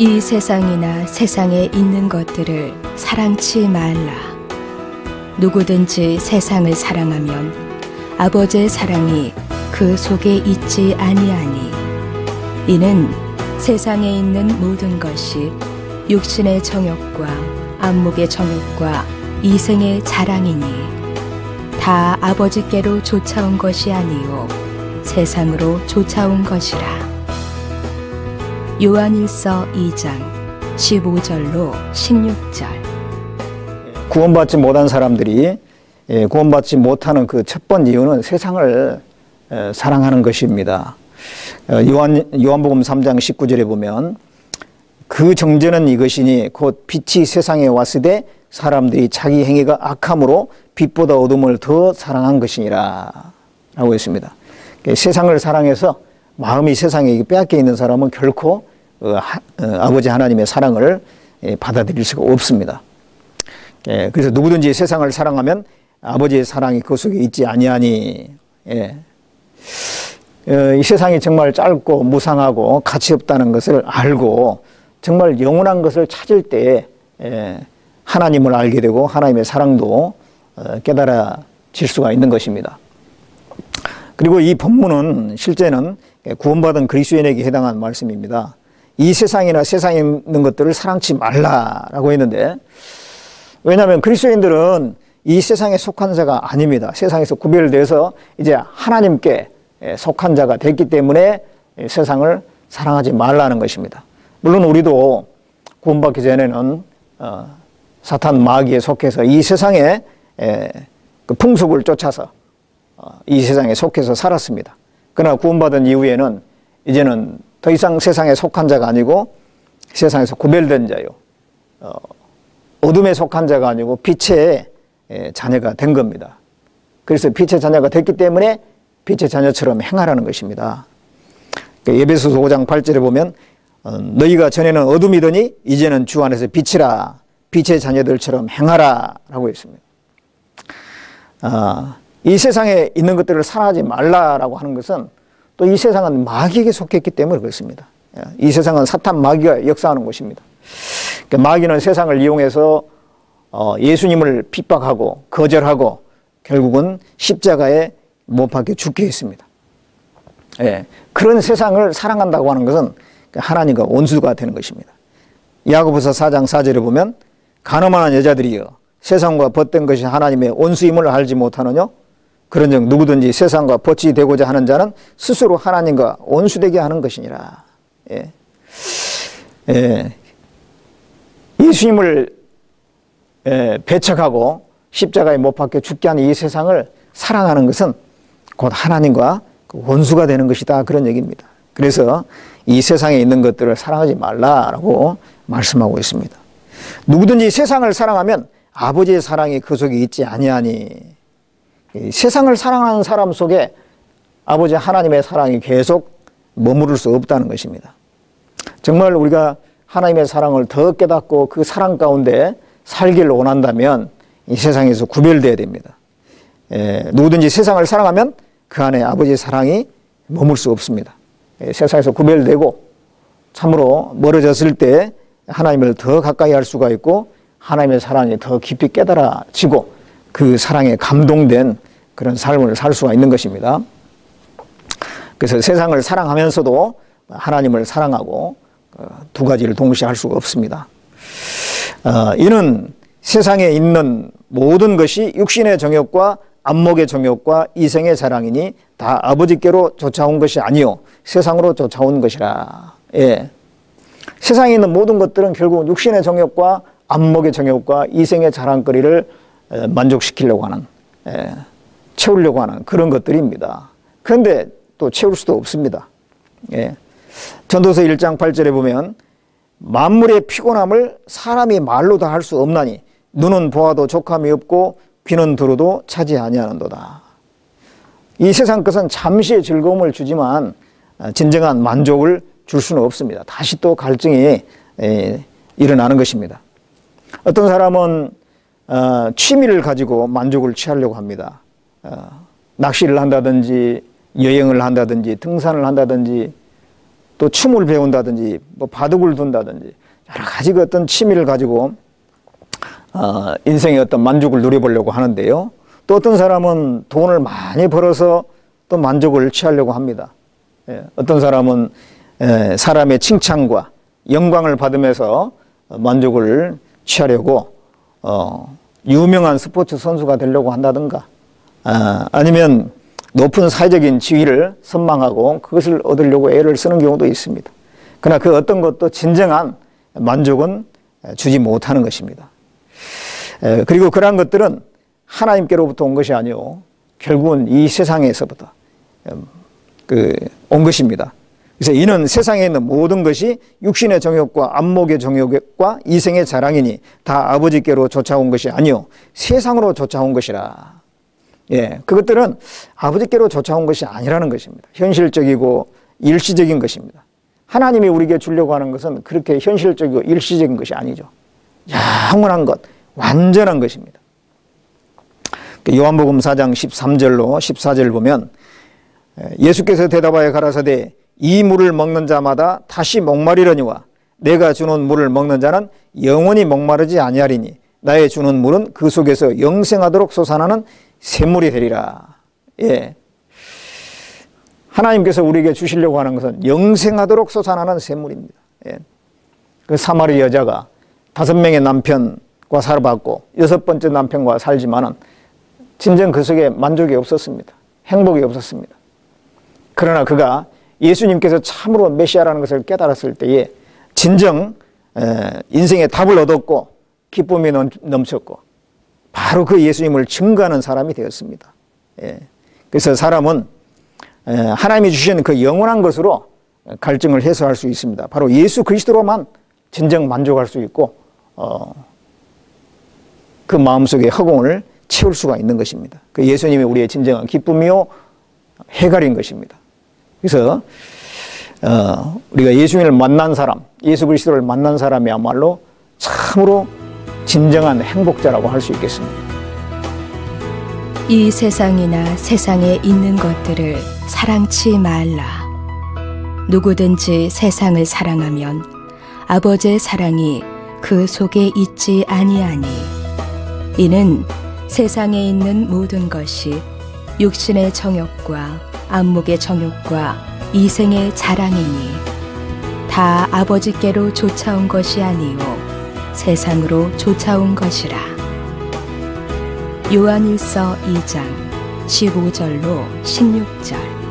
이 세상이나 세상에 있는 것들을 사랑치 말라. 누구든지 세상을 사랑하면 아버지의 사랑이 그 속에 있지 아니하니. 이는 세상에 있는 모든 것이 육신의 정욕과 안목의 정욕과 이생의 자랑이니 다 아버지께로 쫓아온 것이 아니요 세상으로 쫓아온 것이라. 요한일서 2장 15절로 16절. 구원받지 못한 사람들이 구원받지 못하는 그 첫 번째 이유는 세상을 사랑하는 것입니다. 요한복음 3장 19절에 보면 그 정죄는 이것이니 곧 빛이 세상에 왔으되 사람들이 자기 행위가 악함으로 빛보다 어둠을 더 사랑한 것이니라 라고 했습니다. 세상을 사랑해서 마음이 세상에 빼앗겨 있는 사람은 결코 아버지 하나님의 사랑을 받아들일 수가 없습니다. 그래서 누구든지 세상을 사랑하면 아버지의 사랑이 그 속에 있지 아니하니. 이 세상이 정말 짧고 무상하고 가치 없다는 것을 알고 정말 영원한 것을 찾을 때 하나님을 알게 되고 하나님의 사랑도 깨달아질 수가 있는 것입니다. 그리고 이 본문은 실제는 구원받은 그리스도인에게 해당한 말씀입니다. 이 세상이나 세상에 있는 것들을 사랑치 말라라고 했는데, 왜냐하면 그리스도인들은 이 세상에 속한 자가 아닙니다. 세상에서 구별돼서 이제 하나님께 속한 자가 됐기 때문에 세상을 사랑하지 말라는 것입니다. 물론 우리도 구원받기 전에는 사탄 마귀에 속해서 이 세상의 그 풍속을 쫓아서 이 세상에 속해서 살았습니다. 그러나 구원받은 이후에는 이제는 더 이상 세상에 속한 자가 아니고 세상에서 구별된 자요, 어둠에 속한 자가 아니고 빛의 자녀가 된 겁니다. 그래서 빛의 자녀가 됐기 때문에 빛의 자녀처럼 행하라는 것입니다. 에베소서 5장 8절에 보면 너희가 전에는 어둠이더니 이제는 주 안에서 빛이라, 빛의 자녀들처럼 행하라 라고 했습니다. 이 세상에 있는 것들을 사랑하지 말라라고 하는 것은 또 이 세상은 마귀에게 속했기 때문에 그렇습니다. 이 세상은 사탄 마귀가 역사하는 곳입니다. 마귀는 세상을 이용해서 예수님을 핍박하고 거절하고 결국은 십자가에 못 박혀 죽게 했습니다. 그런 세상을 사랑한다고 하는 것은 하나님과 원수가 되는 것입니다. 야고보서 4장 4절에 보면 가늠한 여자들이여 세상과 벗된 것이 하나님의 원수임을 알지 못하느냐? 그런즉 누구든지 세상과 벗이 되고자 하는 자는 스스로 하나님과 원수되게 하는 것이니라. 예수님을 배척하고 십자가에 못 박혀 죽게 하는 이 세상을 사랑하는 것은 곧 하나님과 원수가 되는 것이다, 그런 얘기입니다. 그래서 이 세상에 있는 것들을 사랑하지 말라라고 말씀하고 있습니다. 누구든지 세상을 사랑하면 아버지의 사랑이 그 속에 있지 아니하니. 세상을 사랑하는 사람 속에 아버지 하나님의 사랑이 계속 머무를 수 없다는 것입니다. 정말 우리가 하나님의 사랑을 더 깨닫고 그 사랑 가운데 살기를 원한다면 이 세상에서 구별되어야 됩니다. 누구든지 세상을 사랑하면 그 안에 아버지의 사랑이 머물 수 없습니다. 세상에서 구별되고 참으로 멀어졌을 때 하나님을 더 가까이 할 수가 있고 하나님의 사랑이 더 깊이 깨달아지고 그 사랑에 감동된 그런 삶을 살 수가 있는 것입니다. 그래서 세상을 사랑하면서도 하나님을 사랑하고 두 가지를 동시에 할 수가 없습니다. 이는 세상에 있는 모든 것이 육신의 정욕과 안목의 정욕과 이생의 자랑이니 다 아버지께로 쫓아온 것이 아니요 세상으로 쫓아온 것이라. 세상에 있는 모든 것들은 결국 육신의 정욕과 안목의 정욕과 이생의 자랑거리를 만족시키려고 하는, 채우려고 하는 그런 것들입니다. 그런데 또 채울 수도 없습니다. 전도서 1장 8절에 보면 만물의 피곤함을 사람이 말로 다 할 수 없나니 눈은 보아도 족함이 없고 귀는 들어도 차지 아니하는도다. 이 세상 것은 잠시의 즐거움을 주지만 진정한 만족을 줄 수는 없습니다. 다시 또 갈증이 일어나는 것입니다. 어떤 사람은 취미를 가지고 만족을 취하려고 합니다. 낚시를 한다든지 여행을 한다든지 등산을 한다든지 또 춤을 배운다든지 뭐 바둑을 둔다든지 여러 가지 그 어떤 취미를 가지고 인생의 어떤 만족을 누려보려고 하는데요. 또 어떤 사람은 돈을 많이 벌어서 또 만족을 취하려고 합니다. 어떤 사람은 사람의 칭찬과 영광을 받으면서 만족을 취하려고 유명한 스포츠 선수가 되려고 한다든가 아니면 높은 사회적인 지위를 선망하고 그것을 얻으려고 애를 쓰는 경우도 있습니다. 그러나 그 어떤 것도 진정한 만족은 주지 못하는 것입니다. 그리고 그러한 것들은 하나님께로부터 온 것이 아니요 결국은 이 세상에서부터 온 것입니다. 그래서 이는 세상에 있는 모든 것이 육신의 정욕과 안목의 정욕과 이생의 자랑이니 다 아버지께로 쫓아온 것이 아니요 세상으로 쫓아온 것이라. 그것들은 아버지께로 쫓아온 것이 아니라는 것입니다. 현실적이고 일시적인 것입니다. 하나님이 우리에게 주려고 하는 것은 그렇게 현실적이고 일시적인 것이 아니죠. 영원한 것, 완전한 것입니다. 요한복음 4장 13절로 14절 보면 예수께서 대답하여 가라사대 이 물을 먹는 자마다 다시 목마르려니와 내가 주는 물을 먹는 자는 영원히 목마르지 아니하리니 나의 주는 물은 그 속에서 영생하도록 솟아나는 샘물이 되리라. 하나님께서 우리에게 주시려고 하는 것은 영생하도록 솟아나는 샘물입니다. 그 사마리 여자가 5명의 남편과 살아봤고 6번째 남편과 살지만은 진정 그 속에 만족이 없었습니다. 행복이 없었습니다. 그러나 그가 예수님께서 참으로 메시아라는 것을 깨달았을 때에 진정 인생의 답을 얻었고 기쁨이 넘쳤고 바로 그 예수님을 증거하는 사람이 되었습니다. 그래서 사람은 하나님이 주신 그 영원한 것으로 갈증을 해소할 수 있습니다. 바로 예수 그리스도로만 진정 만족할 수 있고 그 마음속의 허공을 채울 수가 있는 것입니다. 그 예수님이 우리의 진정한 기쁨이요 해갈인 것입니다. 그래서 우리가 예수님을 만난 사람, 예수 그리스도를 만난 사람이야말로 참으로 진정한 행복자라고 할 수 있겠습니다. 이 세상이나 세상에 있는 것들을 사랑치 말라. 누구든지 세상을 사랑하면 아버지의 사랑이 그 속에 있지 아니하니 이는 세상에 있는 모든 것이 육신의 정욕과 안목의 정욕과 이생의 자랑이니 다 아버지께로 쫓아온 것이 아니요 세상으로 쫓아온 것이라. 요한일서 2장 15절로 16절.